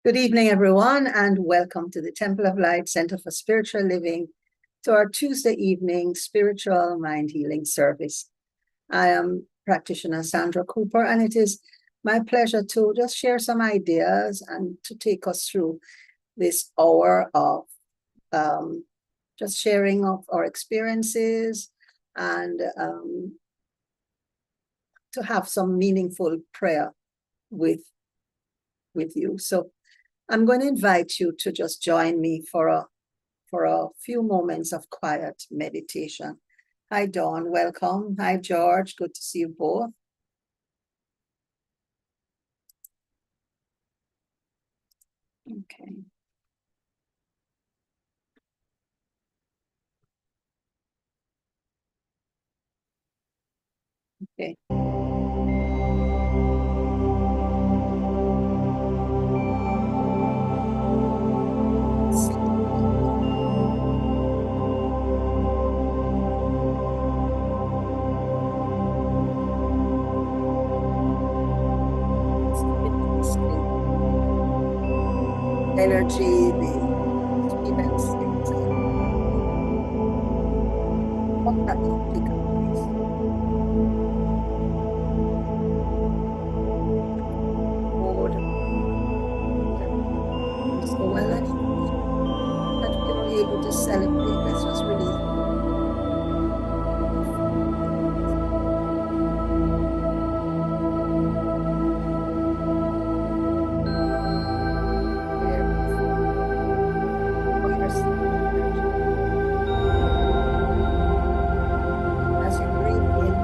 Good evening, everyone, and welcome to the Temple of Light Center for Spiritual Living, to our Tuesday evening spiritual mind healing service. I am practitioner Sandra Cooper, and it is my pleasure to just share some ideas and to take us through this hour of just sharing of our experiences and to have some meaningful prayer with you. So I'm going to invite you to just join me for a few moments of quiet meditation. Hi, Dawn. Welcome. Hi, George. Good to see you both. Okay. Okay. Energy, the experience, what that will take place. Lord, so well that we are able to celebrate. Let's just release. As you breathe in,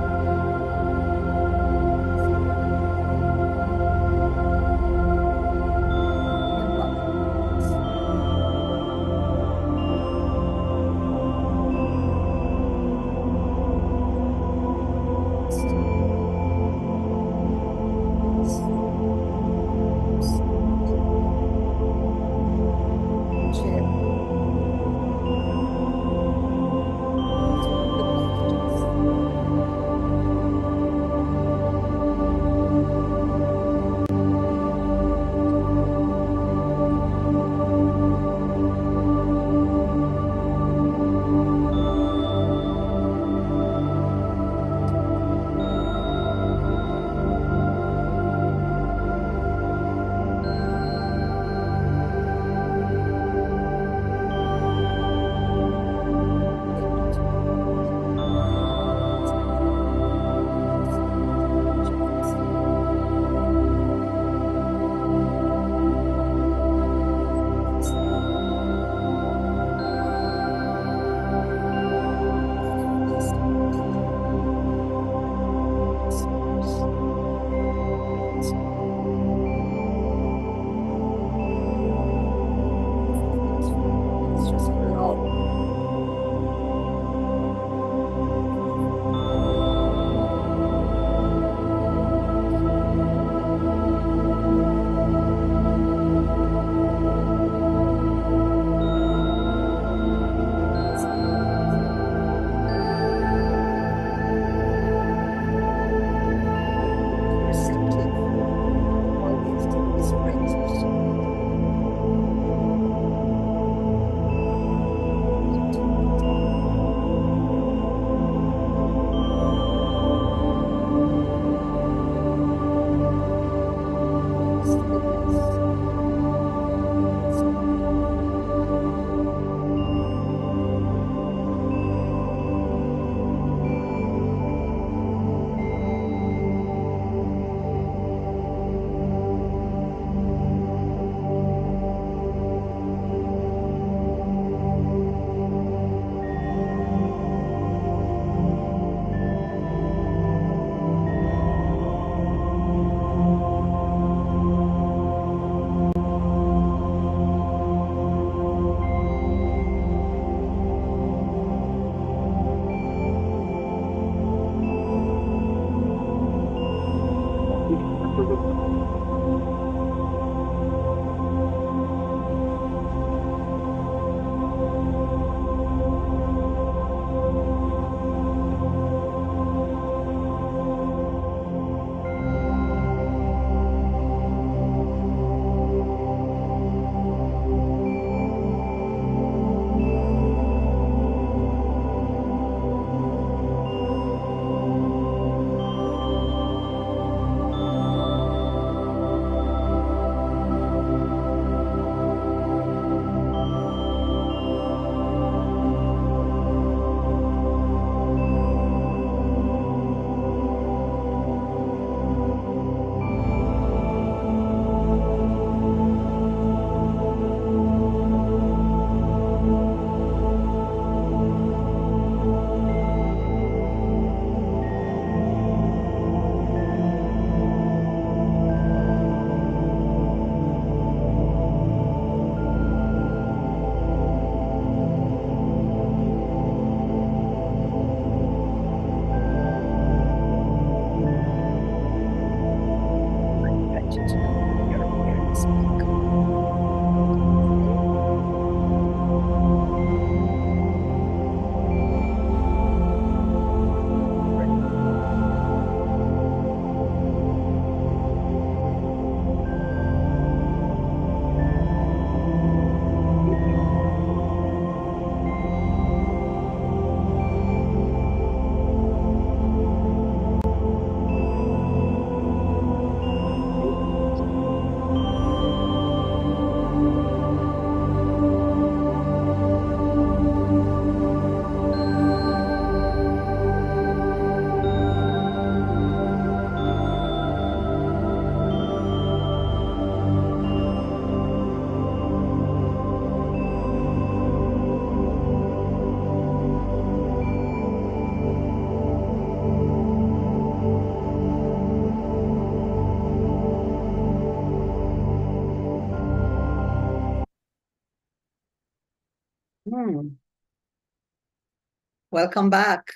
Welcome back.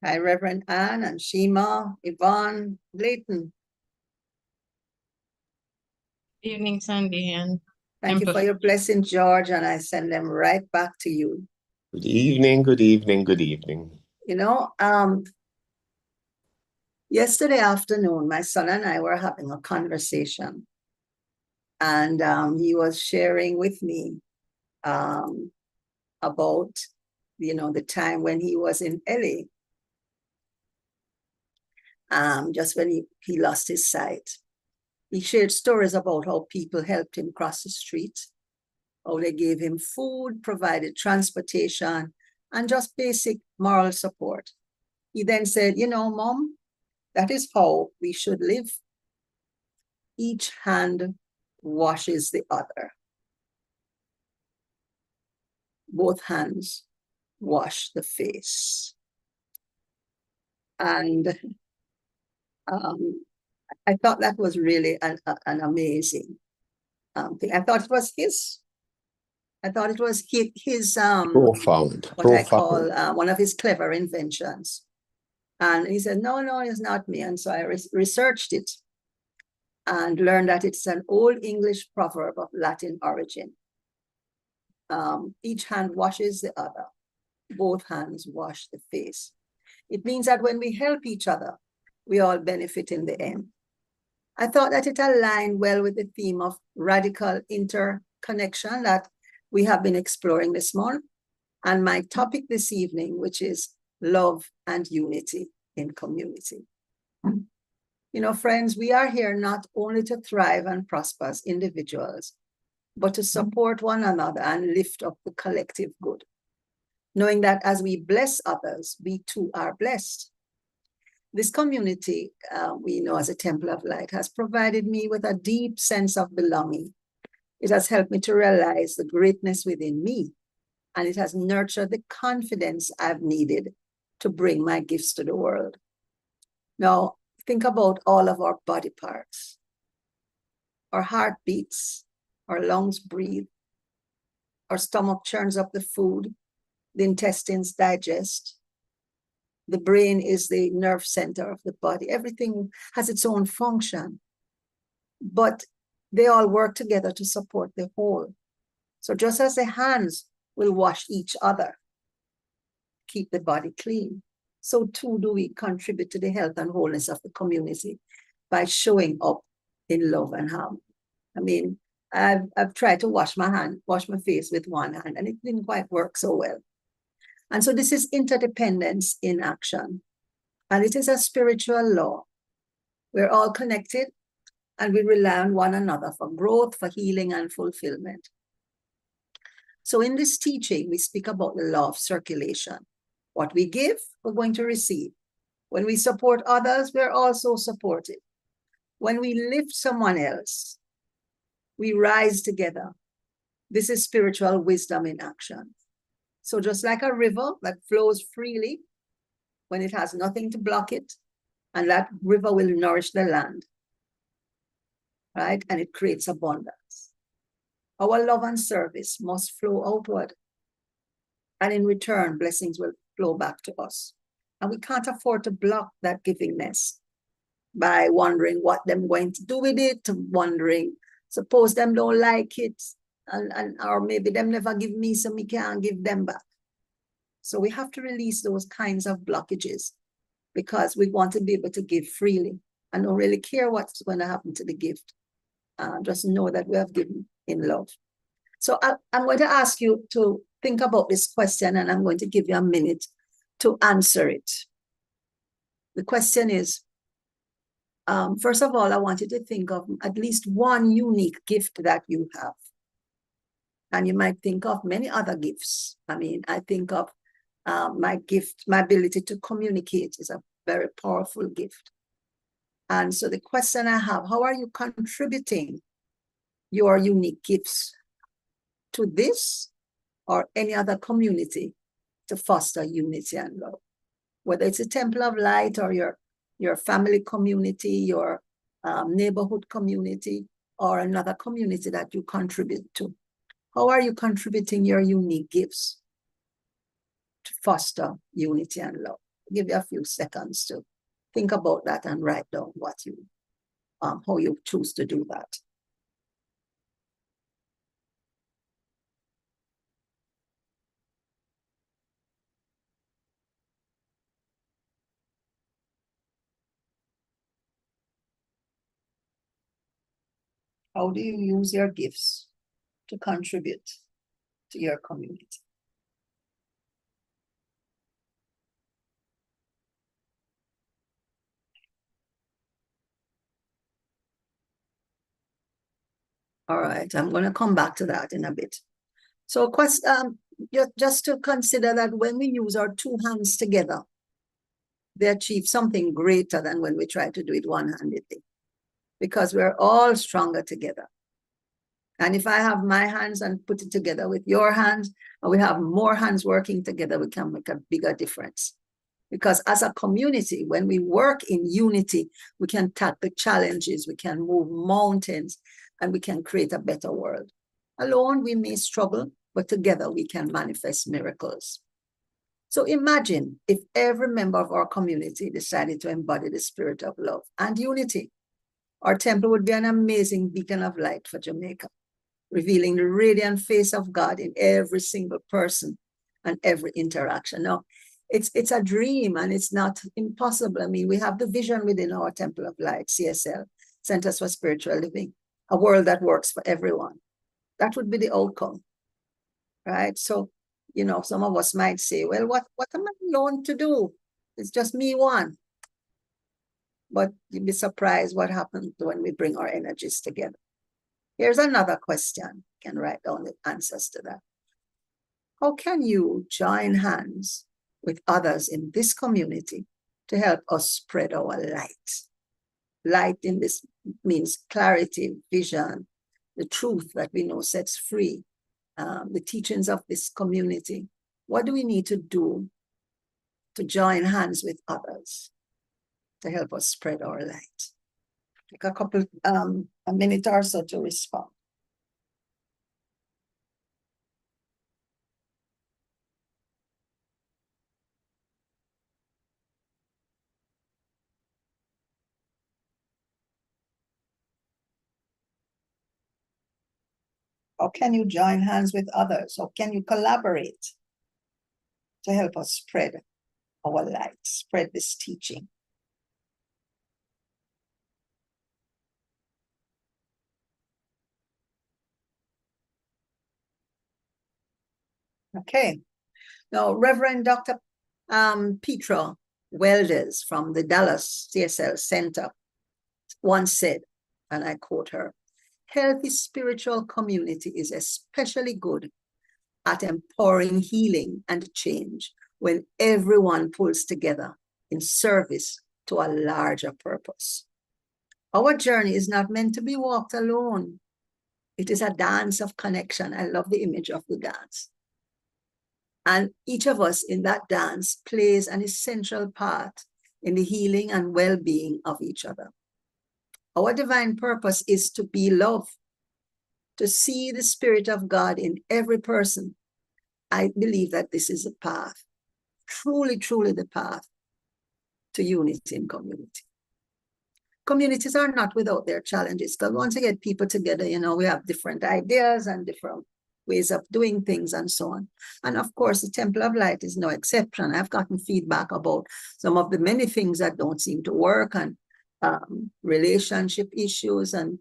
Hi, Reverend Anne and Shima, Yvonne, Leighton. Good evening, Sandy, and thank you for your blessing, George, and I send them right back to you. Good evening, good evening, good evening. You know, yesterday afternoon, my son and I were having a conversation, and he was sharing with me about, the time when he was in LA, just when he lost his sight. He shared stories about how people helped him cross the street, how they gave him food, provided transportation, and just basic moral support. He then said, Mom, that is how we should live. Each hand washes the other. Both hands wash the face. And I thought that was really an amazing thing. I thought it was his Profound. I call one of his clever inventions. And he said, no, it's not me. And so I researched it and learned that it's an old English proverb of Latin origin. Each hand washes the other. Both hands wash the face. It means that when we help each other, we all benefit in the end. I thought that it aligned well with the theme of radical interconnection that we have been exploring this month, and my topic this evening, which is love and unity in community. Friends, we are here not only to thrive and prosper as individuals, but to support one another and lift up the collective good, knowing that as we bless others, we too are blessed. This community, we know as a Temple of Light, has provided me with a deep sense of belonging. It has helped me to realize the greatness within me, and it has nurtured the confidence I've needed to bring my gifts to the world. Now, think about all of our body parts. Our heart beats, our lungs breathe, our stomach churns up the food, the intestines digest. The brain is the nerve center of the body. Everything has its own function, but they all work together to support the whole. So just as the hands will wash each other, keep the body clean, so too do we contribute to the health and wholeness of the community by showing up in love and harmony. I mean, I've tried to wash my face with one hand, and it didn't quite work so well. And so this is interdependence in action. And it is a spiritual law. We're all connected, and we rely on one another for growth, for healing, and fulfillment. So in this teaching, we speak about the law of circulation. What we give, we're going to receive. When we support others, we're also supported. When we lift someone else, we rise together. This is spiritual wisdom in action. So just like a river that flows freely when it has nothing to block it, and that river will nourish the land, right? And it creates abundance. Our love and service must flow outward. And in return, blessings will flow back to us. And we can't afford to block that givingness by wondering what them going to do with it, wondering, suppose them don't like it, or maybe them never give me, so me can't give them back. So we have to release those kinds of blockages because we want to be able to give freely and don't really care what's going to happen to the gift. Just know that we have given in love. So I'm going to ask you to think about this question, and I'm going to give you a minute to answer it. The question is, first of all, I want you to think of at least one unique gift that you have. And you might think of many other gifts. I mean, I think of my gift, my ability to communicate is a very powerful gift. And so the question I have, how are you contributing your unique gifts to this or any other community to foster unity and love? Whether it's a Temple of Light or your family community, your neighborhood community, or another community that you contribute to. How are you contributing your unique gifts to foster unity and love? I'll give you a few seconds to think about that and write down what you, how you choose to do that. How do you use your gifts to contribute to your community? All right, I'm going to come back to that in a bit. So just to consider that when we use our two hands together, they achieve something greater than when we try to do it one-handedly, because we're all stronger together. And if I have my hands and put it together with your hands, and we have more hands working together, we can make a bigger difference. Because as a community, when we work in unity, we can tackle challenges, we can move mountains, and we can create a better world. Alone, we may struggle, but together we can manifest miracles. So imagine if every member of our community decided to embody the spirit of love and unity. Our temple would be an amazing beacon of light for Jamaica, revealing the radiant face of God in every single person and every interaction. Now, it's a dream and it's not impossible. I mean, we have the vision within our Temple of Light, CSL, Centers for Spiritual Living, a world that works for everyone. That would be the outcome, right? So, you know, some of us might say, well, what am I alone to do? It's just me one. But you'd be surprised what happens when we bring our energies together. Here's another question. You can write down the answers to that. How can you join hands with others in this community to help us spread our light? Light in this means clarity, vision, the truth that we know sets free, the teachings of this community. What do we need to do to join hands with others to help us spread our light? Take a minute or so to respond. How can you join hands with others? How can you collaborate to help us spread our light, spread this teaching? Okay. Now, Reverend Dr. Petra Welders from the Dallas CSL Center once said, and I quote her, "Healthy spiritual community is especially good at empowering healing and change when everyone pulls together in service to a larger purpose." Our journey is not meant to be walked alone. It is a dance of connection. I love the image of the dance. And each of us in that dance plays an essential part in the healing and well-being of each other. Our divine purpose is to be love, to see the Spirit of God in every person. I believe that this is a path, truly, truly the path to unity in community. Communities are not without their challenges, because once you get people together, you know, we have different ideas and different ways of doing things and so on. And of course, the Temple of Light is no exception. I've gotten feedback about some of the many things that don't seem to work, and relationship issues, and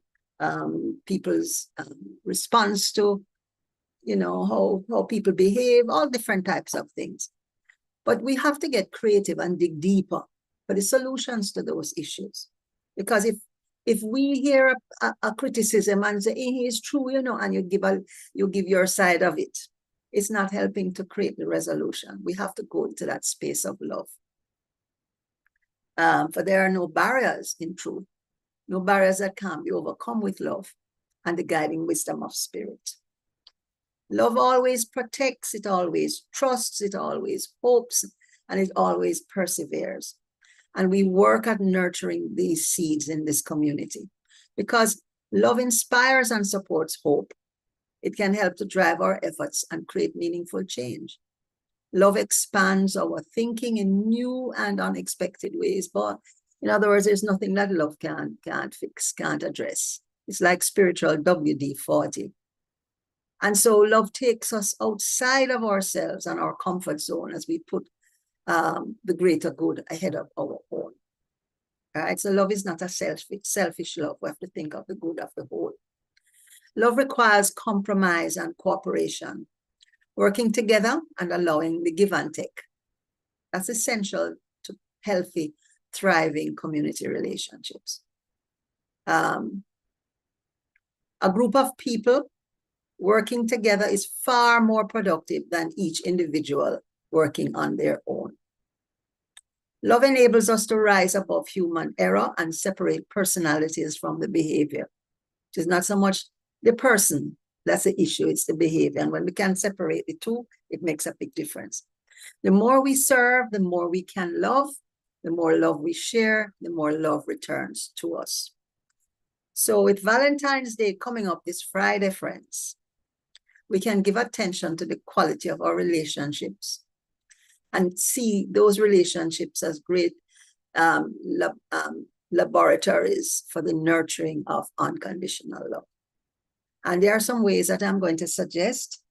people's response to, you know, how people behave, all different types of things. But we have to get creative and dig deeper for the solutions to those issues. Because if we hear a criticism and say, hey, it's true, you know, and you give your side of it, it's not helping to create the resolution. We have to go into that space of love. For there are no barriers in truth, no barriers that can't be overcome with love and the guiding wisdom of spirit. Love always protects, it always trusts, it always hopes, and it always perseveres. And we work at nurturing these seeds in this community, because love inspires and supports hope. It can help to drive our efforts and create meaningful change. Love expands our thinking in new and unexpected ways. But in other words, there's nothing that love can't fix, can't address. It's like spiritual WD-40. And so love takes us outside of ourselves and our comfort zone as we put the greater good ahead of our own. All right, so love is not a selfish love. We have to think of the good of the whole. Love requires compromise and cooperation, working together and allowing the give and take. That's essential to healthy, thriving community relationships. A group of people working together is far more productive than each individual working on their own. Love enables us to rise above human error and separate personalities from the behavior. It is not so much the person that's the issue, it's the behavior. And when we can separate the two, it makes a big difference. The more we serve, the more we can love. The more love we share, the more love returns to us. So with Valentine's Day coming up this Friday, friends, we can give attention to the quality of our relationships and see those relationships as great laboratories for the nurturing of unconditional love. And there are some ways that I'm going to suggest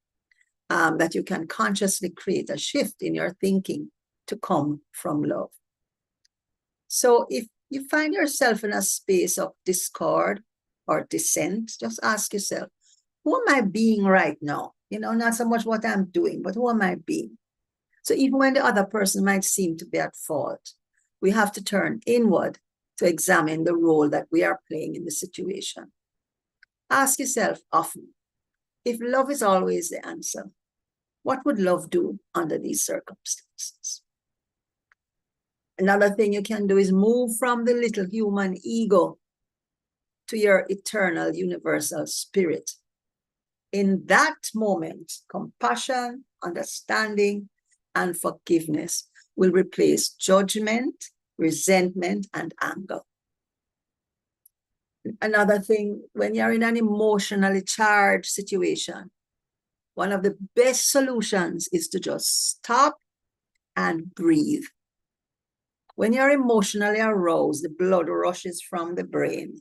that you can consciously create a shift in your thinking to come from love. So if you find yourself in a space of discord or dissent, just ask yourself, who am I being right now? You know, not so much what I'm doing, but who am I being? So even when the other person might seem to be at fault, we have to turn inward to examine the role that we are playing in the situation. Ask yourself often, if love is always the answer, what would love do under these circumstances? Another thing you can do is move from the little human ego to your eternal universal spirit. In that moment, compassion, understanding, and forgiveness will replace judgment, resentment, and anger. Another thing, when you're in an emotionally charged situation, one of the best solutions is to just stop and breathe. When you're emotionally aroused, the blood rushes from the brain,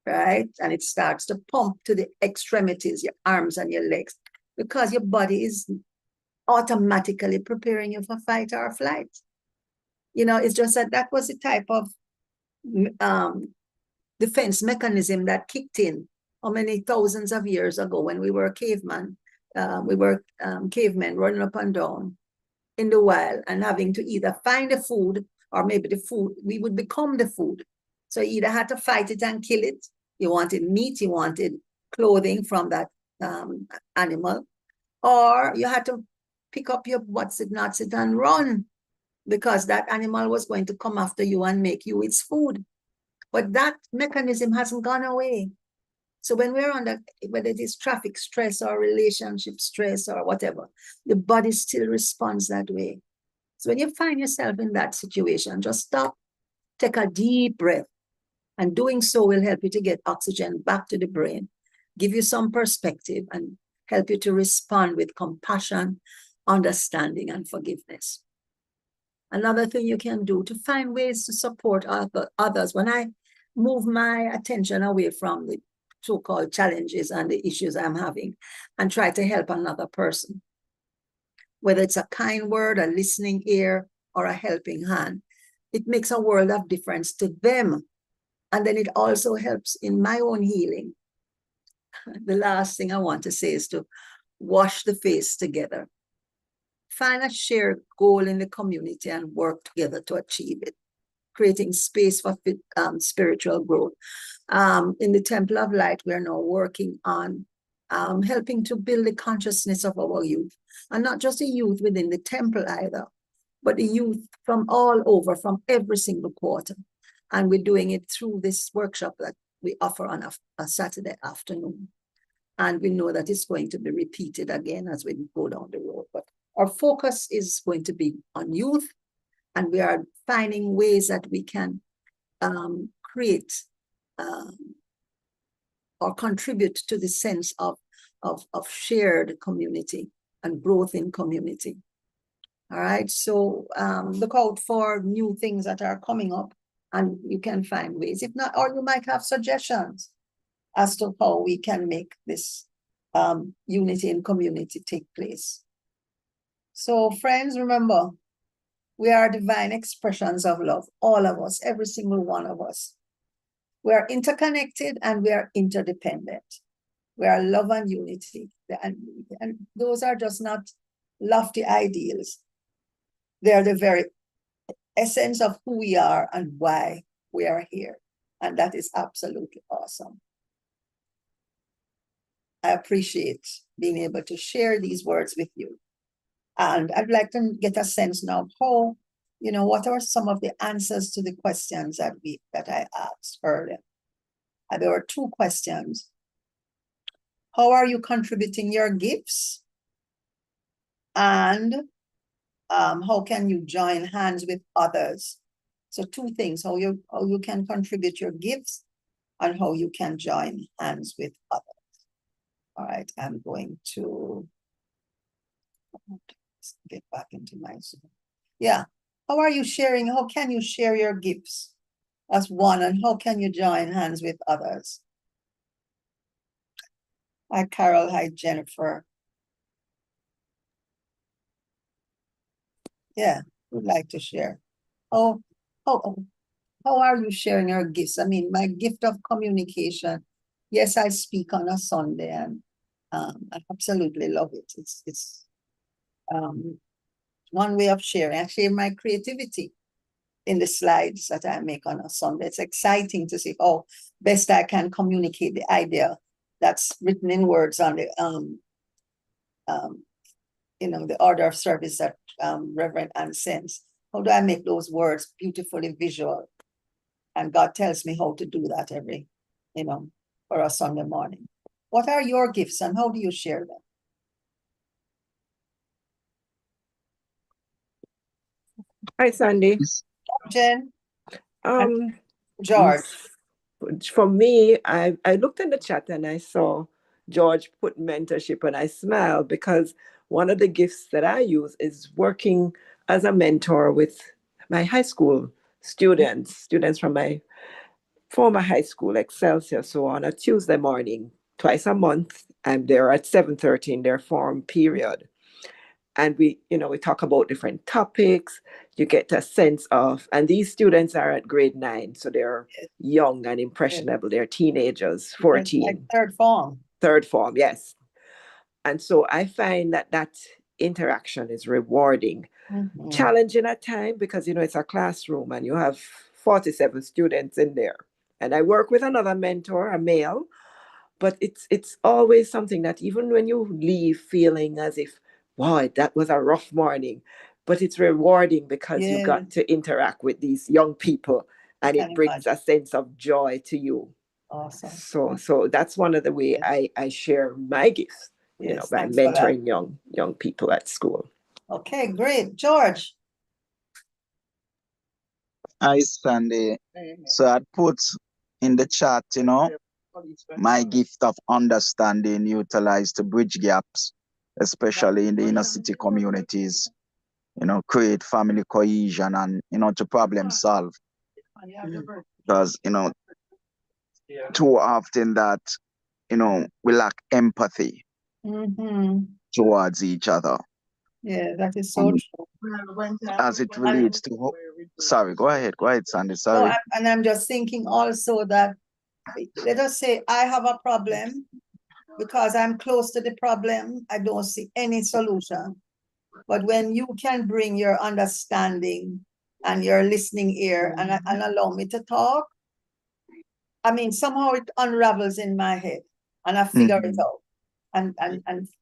right? And it starts to pump to the extremities, your arms and your legs, because your body is automatically preparing you for fight or flight. You know, it's just that that was the type of defense mechanism that kicked in how many thousands of years ago when we were cavemen. Cavemen running up and down in the wild and having to either find the food or maybe the food, we would become the food. So you either had to fight it and kill it. You wanted meat, you wanted clothing from that animal, or you had to pick up your what's it, not it, and run, because that animal was going to come after you and make you its food. But that mechanism hasn't gone away. So when we're under, whether it is traffic stress or relationship stress or whatever, the body still responds that way. So when you find yourself in that situation, just stop, take a deep breath, and doing so will help you to get oxygen back to the brain, give you some perspective, and help you to respond with compassion, understanding, and forgiveness. Another thing you can do to find ways to support others. When I move my attention away from the so-called challenges and the issues I'm having and try to help another person, whether it's a kind word, a listening ear, or a helping hand, it makes a world of difference to them. And then it also helps in my own healing. The last thing I want to say is to wash the face together. Find a shared goal in the community and work together to achieve it, creating space for spiritual growth. In the Temple of Light, we are now working on helping to build the consciousness of our youth, and not just the youth within the temple either, but the youth from all over, from every single quarter. And we're doing it through this workshop that we offer on a Saturday afternoon. And we know that it's going to be repeated again as we go down the road. But our focus is going to be on youth, and we are finding ways that we can create or contribute to the sense of of shared community and growth in community. All right, so look out for new things that are coming up, and you can find ways. If not, or you might have suggestions as to how we can make this unity in community take place. So friends, remember, we are divine expressions of love, all of us, every single one of us. We are interconnected and we are interdependent. We are love and unity. And those are just not lofty ideals. They are the very essence of who we are and why we are here. And that is absolutely awesome. I appreciate being able to share these words with you. And I'd like to get a sense now of how, what are some of the answers to the questions that I asked earlier. There were 2 questions. How are you contributing your gifts? And how can you join hands with others? So 2 things, how you can contribute your gifts and how you can join hands with others. All right, I'm going to get back into my Zoom. Yeah, how are you sharing? How can you share your gifts as one, and how can you join hands with others? Hi, Carol. Hi, Jennifer. Yeah, would like to share. How are you sharing your gifts? I mean, my gift of communication. Yes, I speak on a Sunday, and I absolutely love it. It's one way of sharing. I share my creativity in the slides that I make on a Sunday. It's exciting to see how best I can communicate the idea that's written in words on the the order of service that Reverend Ann sends. How do I make those words beautifully visual? And God tells me how to do that every, for a Sunday morning. What are your gifts and how do you share them? Hi, Sandy. Jen? Um, George? For me, I looked in the chat and I saw George put mentorship, and I smiled because one of the gifts that I use is working as a mentor with my high school students from my former high school, Excelsior. So on a Tuesday morning, twice a month, I'm there at 7:30 in their form period. And we talk about different topics. You get a sense of, and these students are at grade 9, so they're young and impressionable. They're teenagers, 14. Like third form. Third form, yes. And so I find that interaction is rewarding, challenging at times because, it's a classroom and you have 47 students in there. And I work with another mentor, a male, but it's always something that even when you leave feeling as if, wow, that was a rough morning, but it's rewarding because you got to interact with these young people and it brings a sense of joy to you. Awesome. So that's one of the way I share my gifts, by mentoring young people at school. Okay, great. George? Hi, Sandy. So I put in the chat, my gift of understanding utilized to bridge gaps, especially in the inner city communities, create family cohesion and, to problem solve. Because, too often that, we lack empathy towards each other. Yeah, that is so true. As it relates to, sorry, go ahead, Sandy, sorry. No, and I'm just thinking also that, let us say I have a problem, because I'm close to the problem, I don't see any solution. But when you can bring your understanding and your listening ear and allow me to talk, I mean, somehow it unravels in my head and I figure it out. And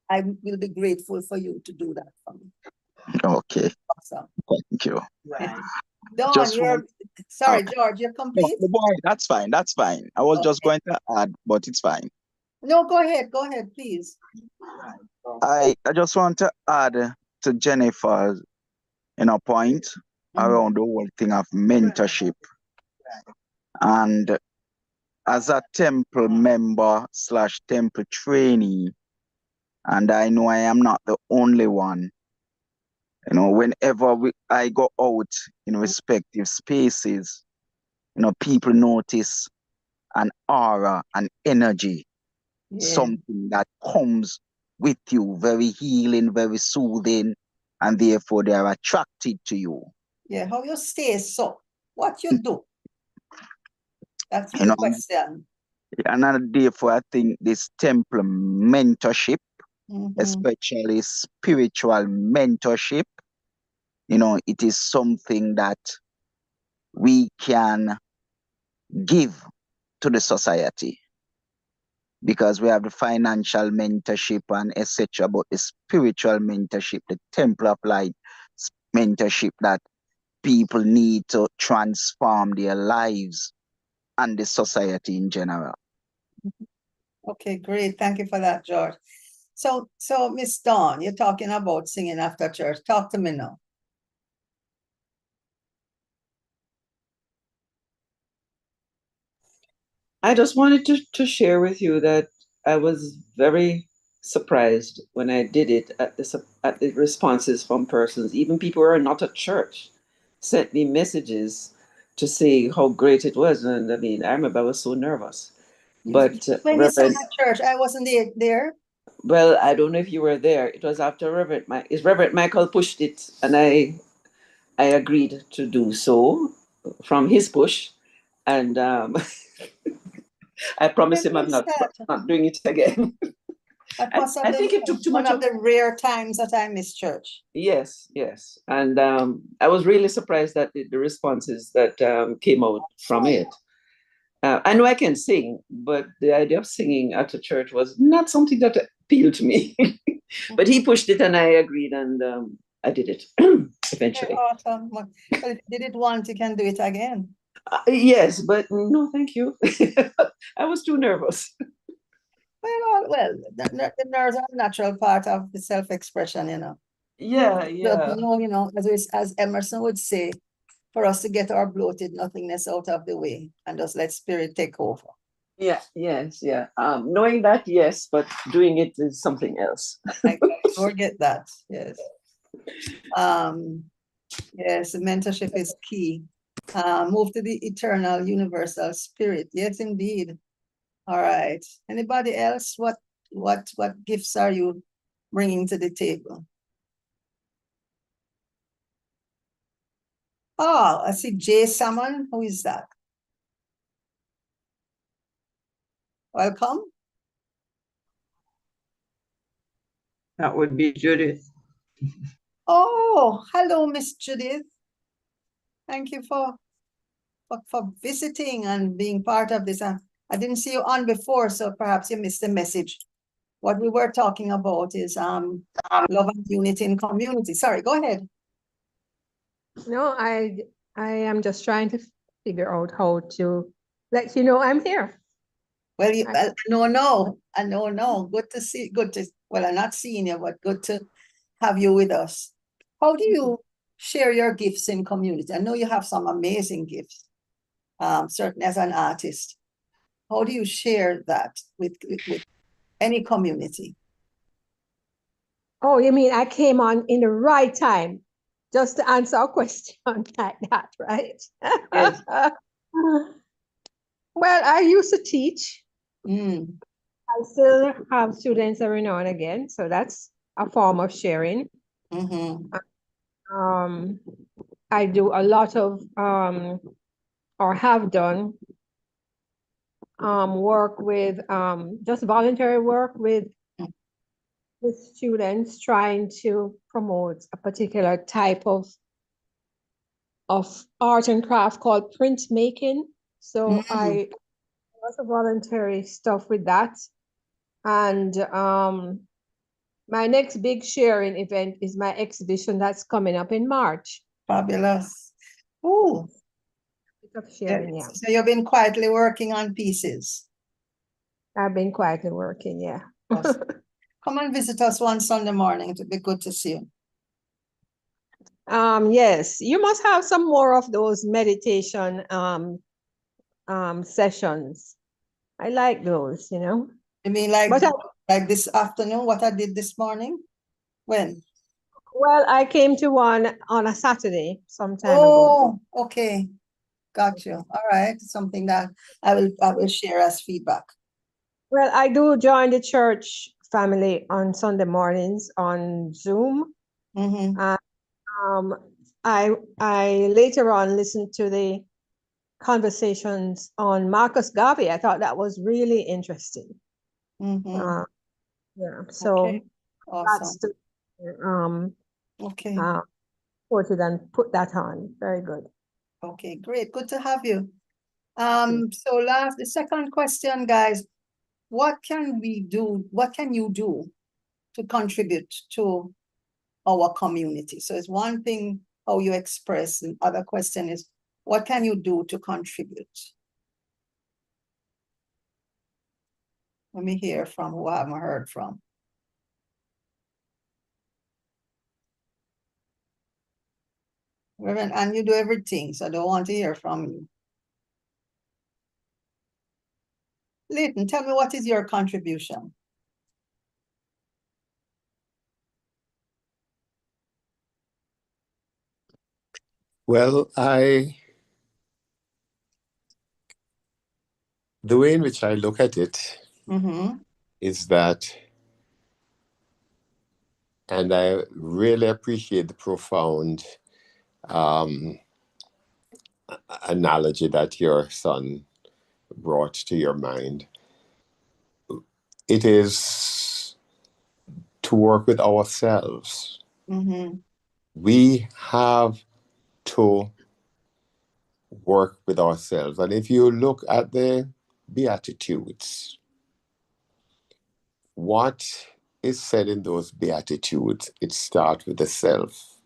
I will be grateful for you to do that for me. Okay. Awesome. Thank you. Dawn, sorry, George, you're complete? No, that's fine. I was just going to add, but it's fine. No, go ahead, please. I just want to add to Jennifer's point around the whole thing of mentorship. And as a temple member / temple trainee, And I know I am not the only one. You know, whenever I go out in respective spaces, you know, people notice an aura, an energy, Yeah. something that comes with you, very healing, very soothing, and therefore they are attracted to you. Yeah, how you stay so? What you do? That's You the know, question. and therefore I think this temple mentorship, Mhm. especially spiritual mentorship, you know, it is something that we can give to the society, because we have the financial mentorship and etc. But the spiritual mentorship, the Temple of Light mentorship, that people need to transform their lives and the society in general. Okay, great. Thank you for that, George. So Miss Dawn, you're talking about singing after church. Talk to me now. I just wanted to share with you that I was very surprised when I did it at the responses from persons, even people who are not at church, sent me messages to say how great it was. And I mean, I remember I was so nervous. But When you sang Reverend, at church, I wasn't there. well, I don't know if you were there. It was after Reverend Michael pushed it, and I agreed to do so from his push, and I promised him I'm When was that? not doing it again. That must have I been think it took too one much of the rare times that I missed church. Yes, yes. And I was really surprised at the responses that came out from it. I know I can sing, but the idea of singing at a church was not something that appealed to me. But he pushed it and I agreed, and I did it Okay, eventually. awesome. Well, if you did it once, you can do it again. Yes, but no, thank you. I was too nervous. Well, the nerves are a natural part of the self-expression, you know. Yeah, You know, as Emerson would say, for us to get our bloated nothingness out of the way and just let spirit take over. yeah, yes, yeah. Knowing that, yes, but doing it is something else. I forget that. Yes. Yes, mentorship is key. Move to the eternal, universal spirit. Yes, indeed. All right. Anybody else? What gifts are you bringing to the table? Oh, I see Jay Salmon. Who is that? Welcome. That would be Judith. Oh, hello, Miss Judith. Thank you for visiting and being part of this. I didn't see you on before, so perhaps you missed the message. What we were talking about is love and unity in community. Sorry, go ahead. No, I am just trying to figure out how to let you know I'm here. Well, no. Good to see. Well, I'm not seeing you, but good to have you with us. How do you share your gifts in community? I know you have some amazing gifts, certainly as an artist. How do you share that with any community? Oh, you mean I came on in the right time just to answer a question like that, right? Yes. Well, I used to teach. Mm. I still have students every now and again, so that's a form of sharing. Mm-hmm. I do a lot of or have done work with just voluntary work with students trying to promote a particular type of art and craft called printmaking. So I lots of voluntary stuff with that. And my next big sharing event is my exhibition that's coming up in March. Fabulous. Oh, Sharing, yeah. so you've been quietly working on pieces. I've been quietly working, yeah. Awesome. Come and visit us one Sunday morning. It would be good to see you. Yes, you must have some more of those meditation sessions. I like those, you know. You mean like Like this afternoon, what I did this morning? When? Well, I came to one on a Saturday some time ago. Oh, okay. Got you. All right. Something that I will share as feedback. Well, I do join the church family on Sunday mornings on Zoom. Mm-hmm. I later on listened to the conversations on Marcus Garvey. I thought that was really interesting. Mm-hmm. Yeah, so Okay. that's Awesome. the Okay. quoted and put that on. Very good. Okay, great. Good to have you. So the second question, guys, what can we do? What can you do to contribute to our community? So it's one thing how you express, and other question is, what can you do to contribute? Let me hear from who I haven't heard from. Reverend, and you do everything, so I don't want to hear from you. Leighton, tell me, what is your contribution? Well, the way in which I look at it Mm-hmm. is that, and I really appreciate the profound analogy that your son brought to your mind. It is to work with ourselves. Mm-hmm. We have to work with ourselves. And if you look at the Beatitudes, what is said in those Beatitudes, it starts with the self.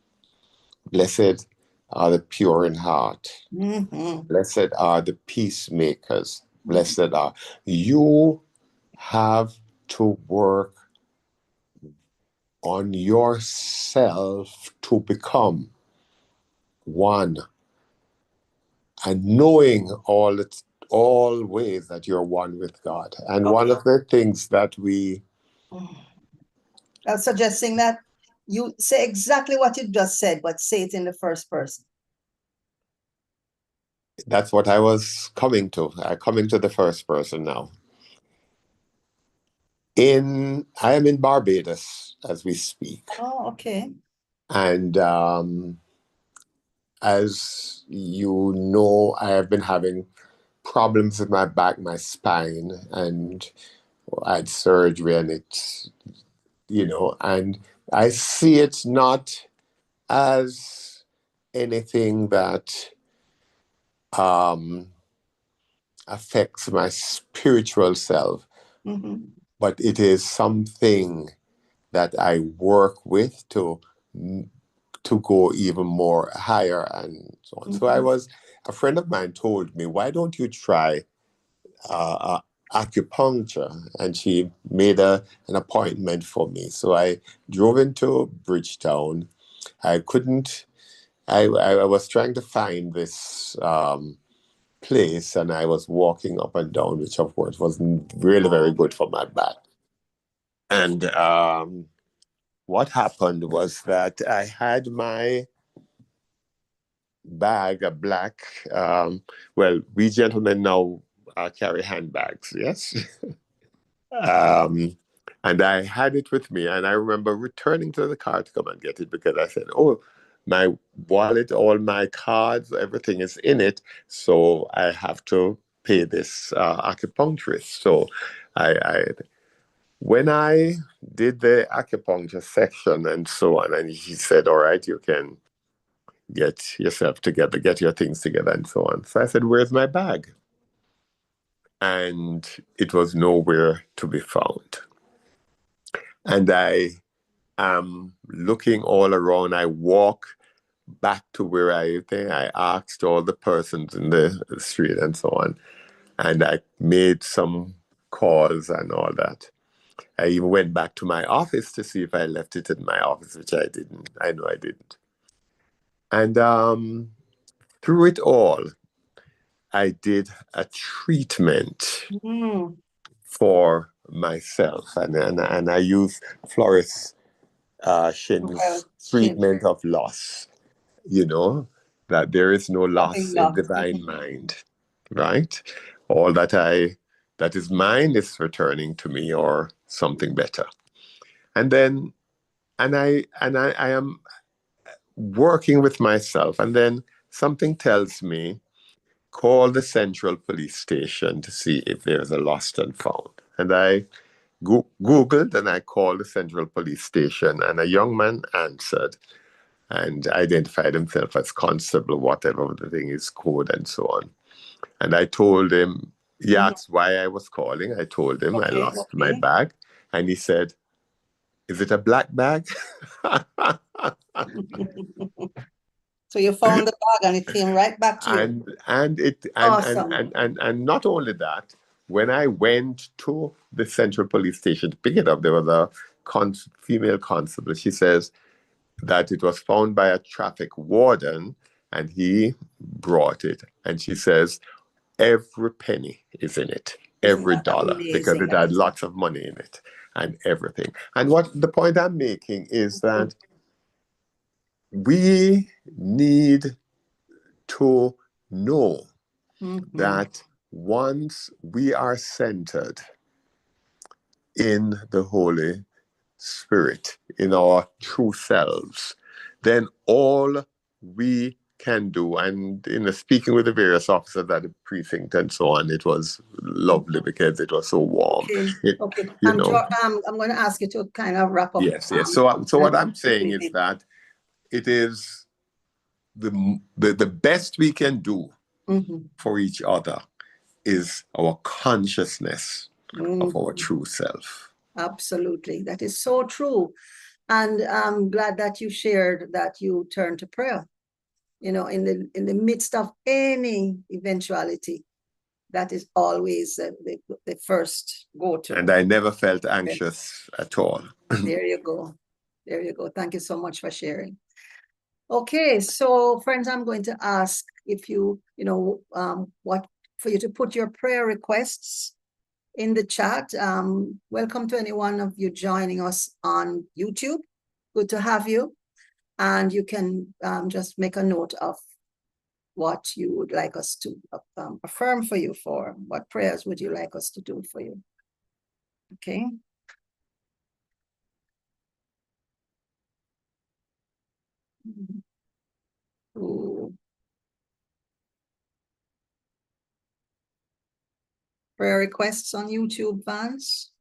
Blessed are the pure in heart. Mm-hmm. Blessed are the peacemakers. Blessed are. You have to work on yourself to become one, and knowing all ways that you're one with God. And one of the things that we I'm suggesting that you say exactly what you just said, but say it in the first person. that's what I was coming to. I'm coming to the first person now. I am in Barbados as we speak. Oh, okay. And as you know, I have been having problems with my back, my spine, and I had surgery, and and I see it not as anything that affects my spiritual self, but it is something that I work with to go even more higher and so on. So a friend of mine told me, why don't you try acupuncture? And she made an appointment for me. So I drove into Bridgetown. I was trying to find this place, and I was walking up and down, which of course wasn't really very good for my back. And what happened was that I had my bag, a black, we gentlemen now carry handbags, yes? And I had it with me, and I remember returning to the car to come and get it because I said, oh, my wallet, all my cards, everything is in it, so I have to pay this acupuncturist. So when I did the acupuncture section and so on, and he said, all right, you can get yourself together, get your things together and so on. So I said, where's my bag? And it was nowhere to be found. And I am looking all around. I walk back to where I asked all the persons in the street and so on. And I made some calls and all that. I even went back to my office to see if I left it in my office, which I didn't. I know I didn't. And through it all, I did a treatment for myself, and I use Flourish Shin's Well, treatment of loss. You know that there is no nothing loss in lost. divine mind, right? All that is mine is returning to me or something better. And then I am working with myself, and then something tells me call the central police station to see if there's a lost and found. And I Googled and I called the central police station, and a young man answered and identified himself as constable, whatever the thing is, code and so on. And I told him, he asked why I was calling. I told him I lost my bag. And he said, is it a black bag? So you found the bag and it came right back to you. And not only that, when I went to the central police station to pick it up, there was a female constable. She says that it was found by a traffic warden and he brought it. And she says every penny is in it, every dollar, because it had lots of money in it and everything. And what the point I'm making is that we need to know that once we are centered in the Holy Spirit, in our true selves, then all we can do, and in the speaking with the various officers at the precinct and so on, it was lovely because it was so warm. Okay. I'm going to ask you to kind of wrap up. Yes. So what I'm saying is that it is the best we can do for each other is our consciousness of our true self. Absolutely. That is so true. And I'm glad that you shared that you turn to prayer, in the midst of any eventuality. That is always the first go-to. And I never felt anxious at all. There you go. There you go. Thank you so much for sharing. Okay, so friends, I'm going to ask if you for you to put your prayer requests in the chat. Welcome to any one of you joining us on YouTube. Good to have you. And you can just make a note of what you would like us to affirm for you for. What prayers would you like us to do for you? Okay. Ooh. Prayer requests on YouTube, Vance.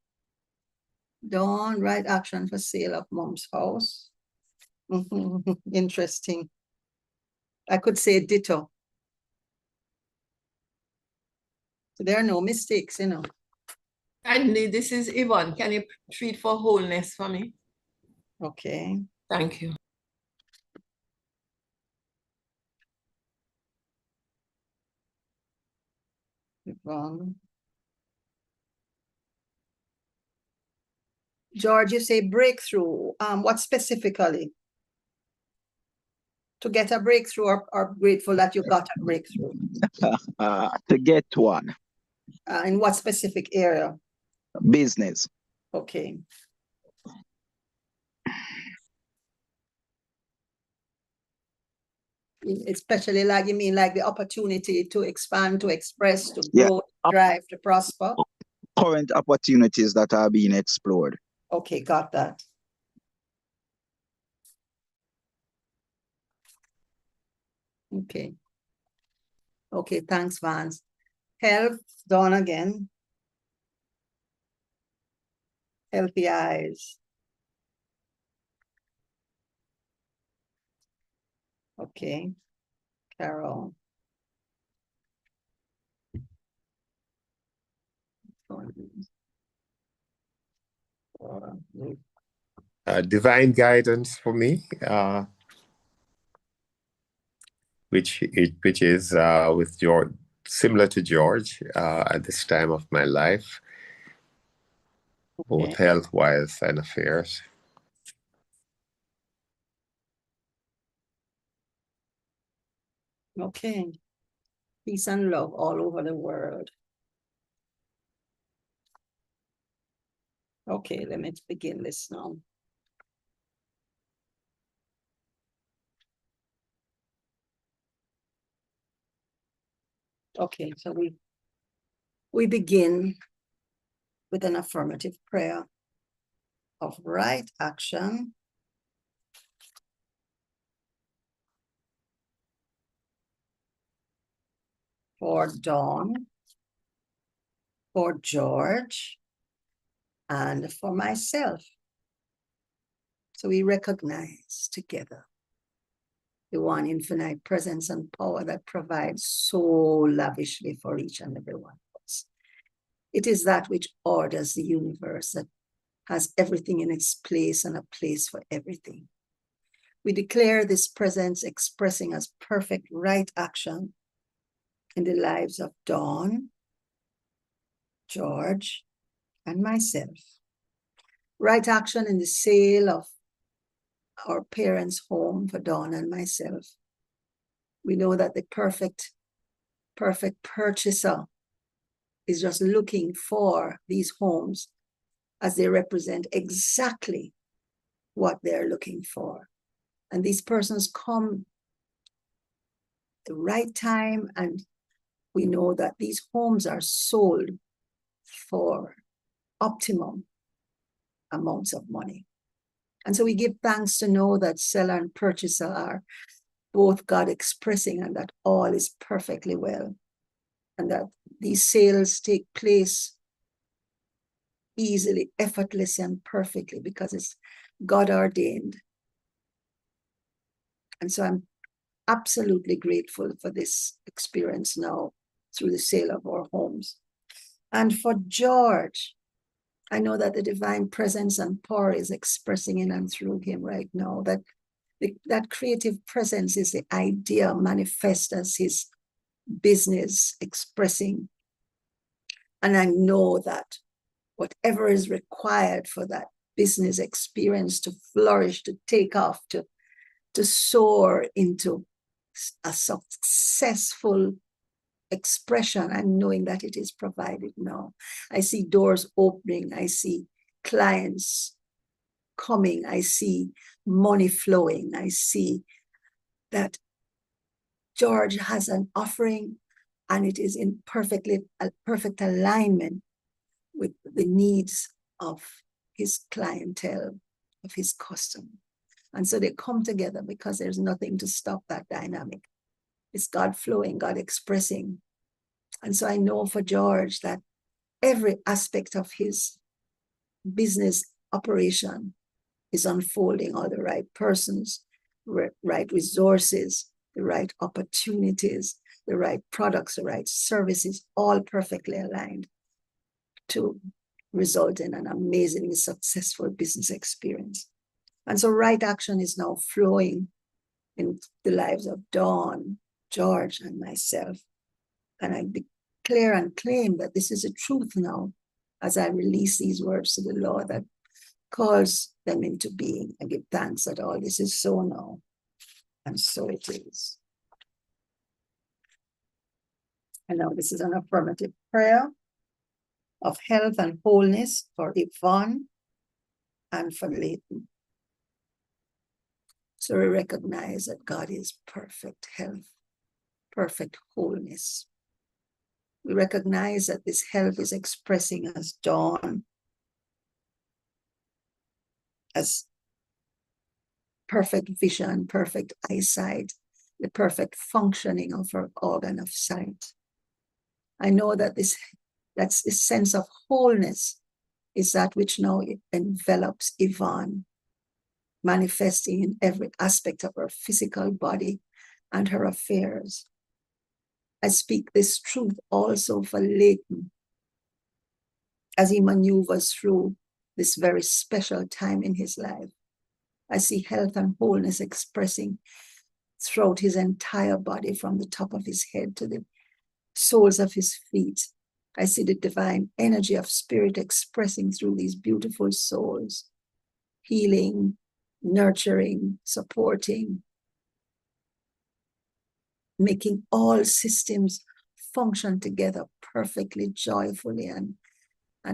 Dawn, right action for sale of mom's house. Interesting. I could say ditto. So there are no mistakes, And this is Yvonne. Can you treat for wholeness for me? Okay. Thank you. Yvonne. George, you say breakthrough. What specifically? To get a breakthrough or grateful that you got a breakthrough? To get one. In what specific area? Business. Okay. Especially you mean like the opportunity to expand, to express, to grow, to drive, to prosper? Current opportunities that are being explored. Okay, got that. Okay. Okay, thanks, Vance. Health, Dawn again. Healthy eyes. Okay, Carol. Divine guidance for me, which is with George, similar to George at this time of my life, both health-wise and affairs. Okay. Peace and love all over the world. Okay, let me begin this now. Okay, so we begin with an affirmative prayer of right action for Dawn, for George, and for myself. So we recognize together the one infinite presence and power that provides so lavishly for each and every one of us. It is that which orders the universe, that has everything in its place and a place for everything. We declare this presence expressing as perfect right action in the lives of Dawn, George, and myself. Right action in the sale of our parents' home for Dawn and myself. We know that the perfect purchaser is just looking for these homes as they represent exactly what they're looking for. And these persons come at the right time, and we know that these homes are sold for optimum amounts of money. And so we give thanks to know that seller and purchaser are both God expressing, and that all is perfectly well, and that these sales take place easily, effortlessly, and perfectly because it's God ordained. And so I'm absolutely grateful for this experience now through the sale of our homes. And for George, I know that the divine presence and power is expressing in and through him right now, that that creative presence is the idea manifest as his business expressing. And I know that whatever is required for that business experience to flourish, to take off, to soar into a successful expression, and knowing that it is provided now. I see doors opening. I see clients coming. I see money flowing. I see that George has an offering, and it is in perfect alignment with the needs of his clientele, of his customer. And so they come together because there's nothing to stop that dynamic. It's God flowing, God expressing. And so I know for George that every aspect of his business operation is unfolding, all the right persons, right resources, the right opportunities, the right products, the right services, all perfectly aligned to result in an amazingly successful business experience. And so right action is now flowing in the lives of Dawn, George, and myself. And I declare and claim that this is a truth now as I release these words to the Lord that calls them into being. I give thanks that all this is so now. And so it is. And now this is an affirmative prayer of health and wholeness for Yvonne and for Leighton. So we recognize that God is perfect health, perfect wholeness. We recognize that this health is expressing as Dawn, as perfect vision, perfect eyesight, the perfect functioning of her organ of sight. I know that this sense of wholeness is that which now envelops Yvonne, manifesting in every aspect of her physical body and her affairs. I speak this truth also for Leighton as he maneuvers through this very special time in his life. I see health and wholeness expressing throughout his entire body, from the top of his head to the soles of his feet. I see the divine energy of spirit expressing through these beautiful souls, healing, nurturing, supporting, making all systems function together perfectly, joyfully, and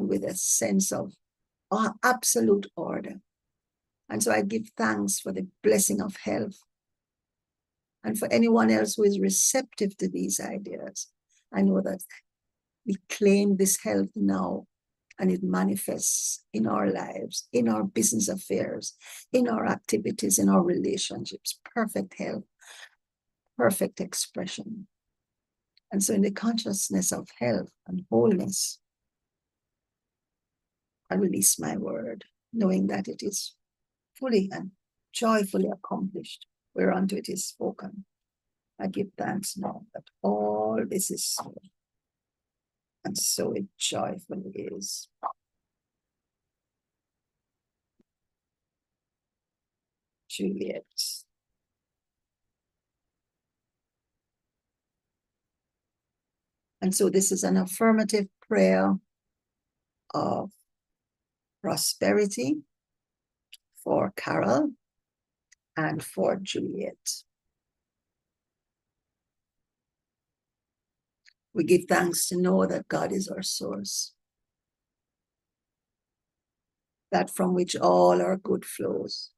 with a sense of absolute order. And so I give thanks for the blessing of health. And for anyone else who is receptive to these ideas, I know that we claim this health now, and it manifests in our lives, in our business affairs, in our activities, in our relationships. Perfect health, perfect expression. And so in the consciousness of health and wholeness, I release my word, knowing that it is fully and joyfully accomplished, whereunto it is spoken. I give thanks now that all this is so, and so it joyfully is. Juliet. And so this is an affirmative prayer of prosperity for Carol and for Juliet. We give thanks to know that God is our source, that from which all our good flows.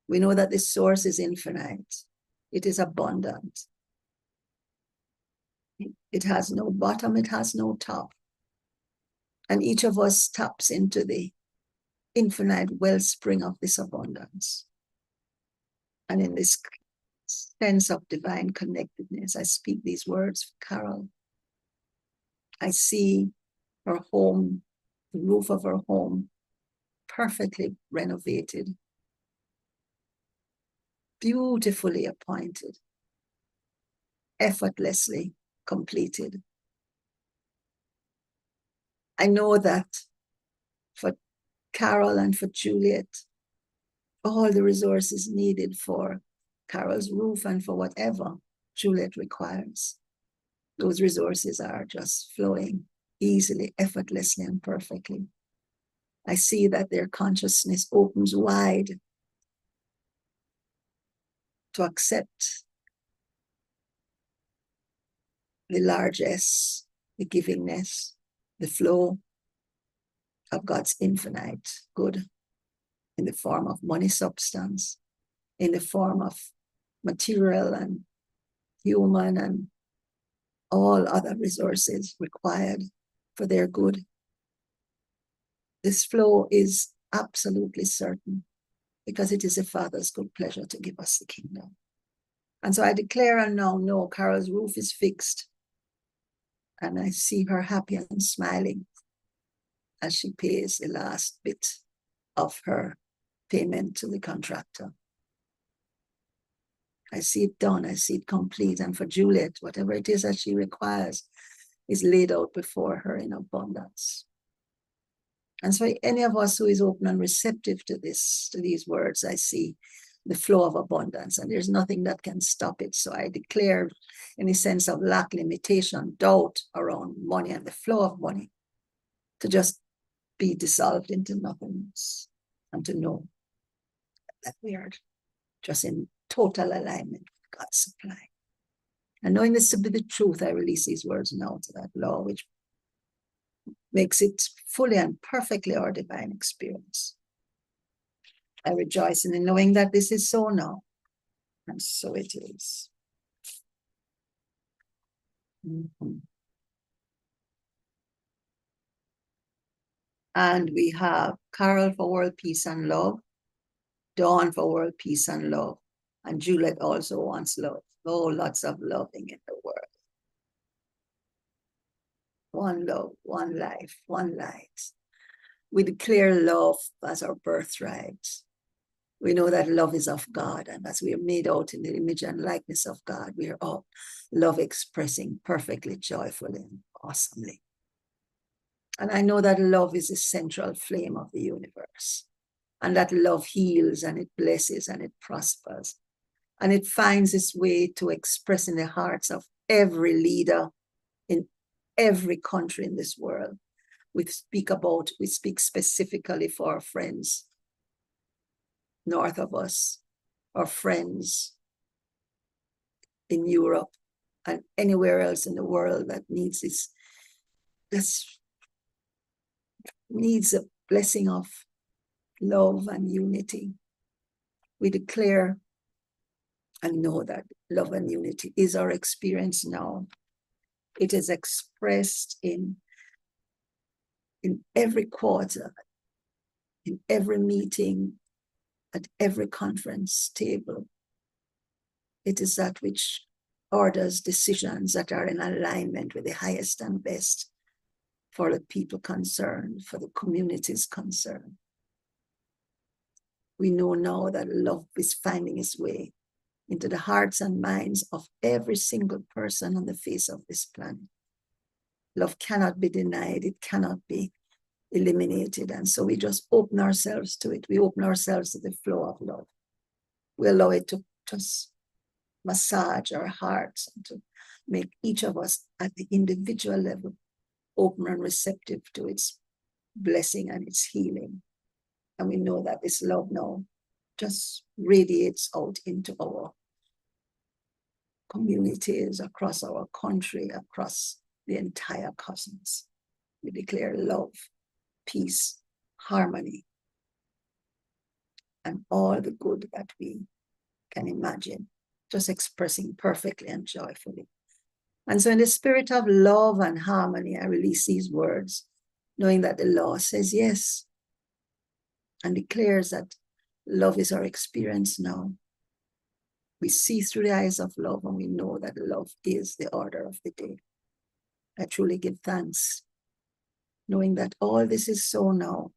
We know that this source is infinite. It is abundant. It has no bottom, it has no top. And each of us taps into the infinite wellspring of this abundance. And in this sense of divine connectedness, I speak these words for Carol. I see her home, the roof of her home, perfectly renovated, beautifully appointed, effortlessly completed. I know that for Carol and for Juliet, all the resources needed for Carol's roof and for whatever Juliet requires, those resources are just flowing easily, effortlessly, and perfectly. I see that their consciousness opens wide to accept the largesse, the givingness, the flow of God's infinite good in the form of money substance, in the form of material and human and all other resources required for their good. This flow is absolutely certain because it is the Father's good pleasure to give us the kingdom. And so I declare and now know Carol's roof is fixed. And I see her happy and smiling as she pays the last bit of her payment to the contractor. I see it done, I see it complete. And for Juliet, whatever it is that she requires is laid out before her in abundance. And so any of us who is open and receptive to this, to these words, I see the flow of abundance, and there's nothing that can stop it. So I declare any sense of lack, limitation, doubt around money and the flow of money to just be dissolved into nothingness, and to know that we are just in total alignment with God's supply. And knowing this to be the truth, I release these words now to that law, which makes it fully and perfectly our divine experience. I rejoice in knowing that this is so now, and so it is. Mm-hmm. And we have Carol for world peace and love, Dawn for world peace and love, and Juliet also wants love. Oh, lots of loving in the world. One love, one life, one light. We declare love as our birthright. We know that love is of God, and as we are made out in the image and likeness of God, we are all love expressing perfectly, joyfully, and awesomely. And I know that love is the central flame of the universe, and that love heals and it blesses and it prospers. And it finds its way to express in the hearts of every leader in every country in this world. We speak specifically for our friends north of us, our friends in Europe and anywhere else in the world that needs this needs a blessing of love and unity. We declare and know that love and unity is our experience now. It is expressed in every quarter, in every meeting, at every conference table. It is that which orders decisions that are in alignment with the highest and best for the people concerned, for the communities concerned. We know now that love is finding its way into the hearts and minds of every single person on the face of this planet. Love cannot be denied. It cannot be eliminated. And so we just open ourselves to it. We open ourselves to the flow of love. We allow it to just massage our hearts and to make each of us at the individual level open and receptive to its blessing and its healing. And we know that this love now just radiates out into our communities, across our country, across the entire cosmos. We declare love, peace, harmony, and all the good that we can imagine, just expressing perfectly and joyfully. And so in the spirit of love and harmony, I release these words, knowing that the law says yes, and declares that love is our experience now. We see through the eyes of love, and we know that love is the order of the day. I truly give thanks, knowing that all this is so now,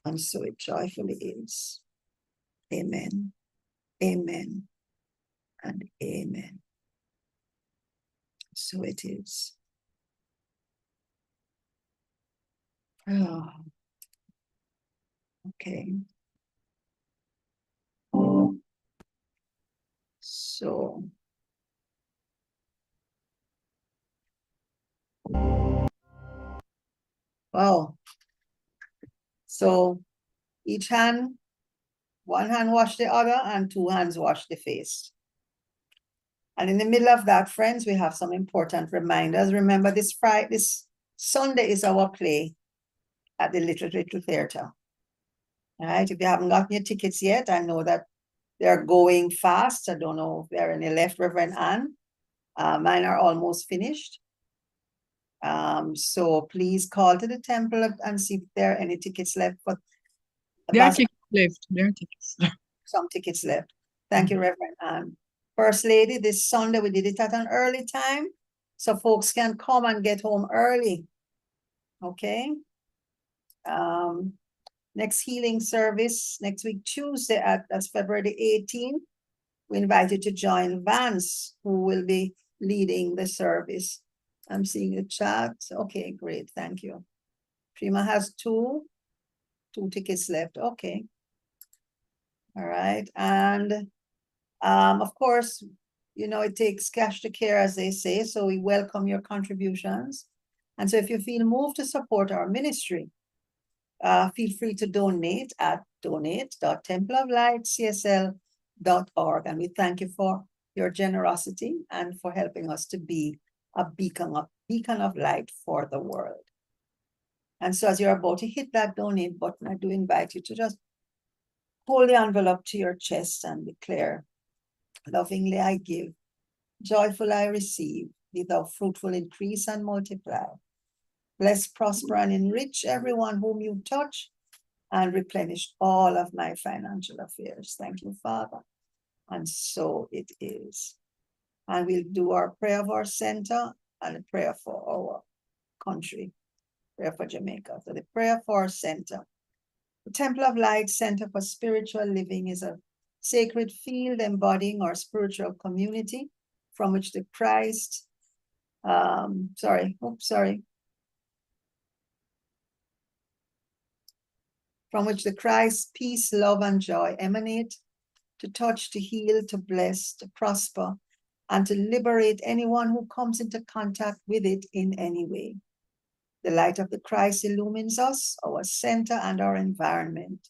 and so it joyfully is. Amen, amen, and amen. So it is. Oh, okay. So, wow. So each hand, one hand wash the other and two hands wash the face. And in the middle of that, friends, we have some important reminders. Remember, this Sunday is our play at the Little Theater. All right, if you haven't gotten your tickets yet, I know that they're going fast. I don't know if they're any left, Reverend Ann. Mine are almost finished. So please call to the temple and see if there are any tickets left. But There are tickets left. There are tickets. Some tickets left. Thank you, Reverend Ann. First Lady, this Sunday we did it at an early time, so folks can come and get home early. Okay. Next healing service next week, Tuesday, that's February 18th. We invite you to join Vance, who will be leading the service. I'm seeing the chat. Okay, great. Thank you. Prima has two tickets left. Okay. All right. And of course, you know, it takes cash to care, as they say. So we welcome your contributions. And so if you feel moved to support our ministry, feel free to donate at donate.templeoflightcsl.org. And we thank you for your generosity and for helping us to be a beacon of light for the world. And so as you're about to hit that donate button, I do invite you to just hold the envelope to your chest and declare, lovingly I give, joyful I receive, be thou fruitful, increase and multiply. Bless, prosper, and enrich everyone whom you touch, and replenish all of my financial affairs. Thank you, Father. And so it is. And we'll do our prayer of our center and a prayer for our country, prayer for Jamaica. So the prayer for our center. The Temple of Light Center for Spiritual Living is a sacred field embodying our spiritual community from which the Christ, from which the Christ, peace, love, and joy emanate to touch, to heal, to bless, to prosper, and to liberate anyone who comes into contact with it in any way. The light of the Christ illumines us, our center, and our environment.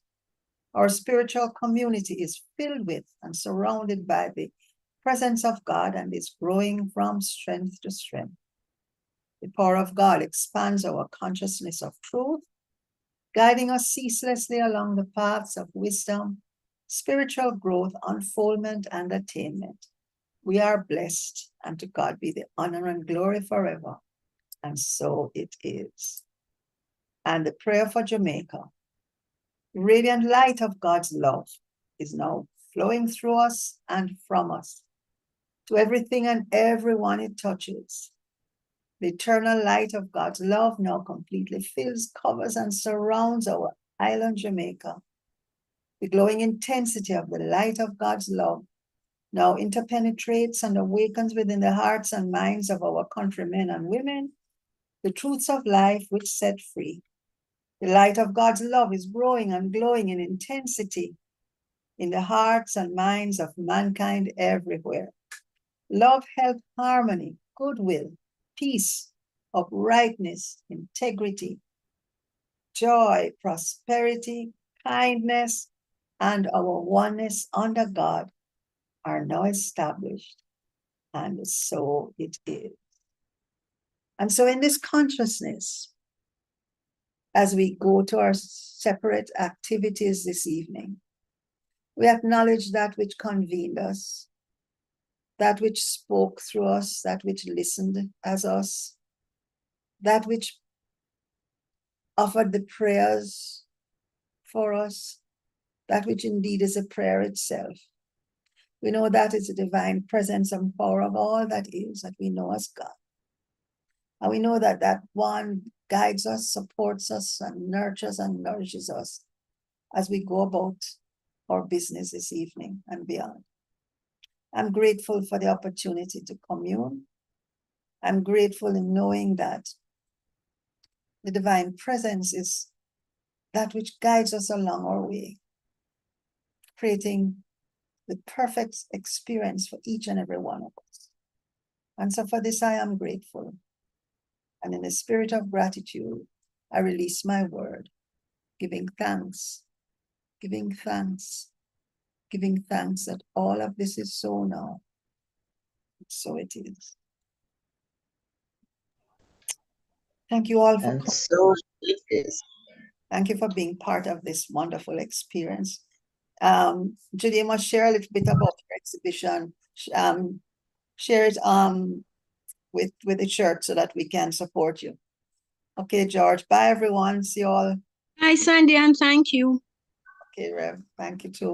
Our spiritual community is filled with and surrounded by the presence of God and is growing from strength to strength. The power of God expands our consciousness of truth guiding us ceaselessly along the paths of wisdom, spiritual growth, unfoldment, and attainment. We are blessed, and to God be the honor and glory forever. And so it is. And the prayer for Jamaica. The radiant light of God's love is now flowing through us and from us to everything and everyone it touches. The eternal light of God's love now completely fills, covers, and surrounds our island Jamaica. The glowing intensity of the light of God's love now interpenetrates and awakens within the hearts and minds of our countrymen and women the truths of life which set free. The light of God's love is growing and glowing in intensity in the hearts and minds of mankind everywhere. Love, health, harmony, goodwill, peace, uprightness, integrity, joy, prosperity, kindness, and our oneness under God are now established. And so it is. And so in this consciousness, as we go to our separate activities this evening, we acknowledge that which convened us, that which spoke through us, that which listened as us, that which offered the prayers for us, that which indeed is a prayer itself. We know that is the divine presence and power of all that is, that we know as God. And we know that that one guides us, supports us, and nurtures and nourishes us as we go about our business this evening and beyond. I'm grateful for the opportunity to commune. I'm grateful in knowing that the divine presence is that which guides us along our way, creating the perfect experience for each and every one of us. And so for this, I am grateful. And in the spirit of gratitude, I release my word, giving thanks, giving thanks, giving thanks that all of this is so now. So it is. Thank you all for And coming. so it is. Thank you for being part of this wonderful experience. Judy, you must share a little bit about your exhibition. Share it with the church so that we can support you. Okay, George. Bye, everyone. See you all. Hi, Sandy, and thank you. Okay, Rev. Thank you too.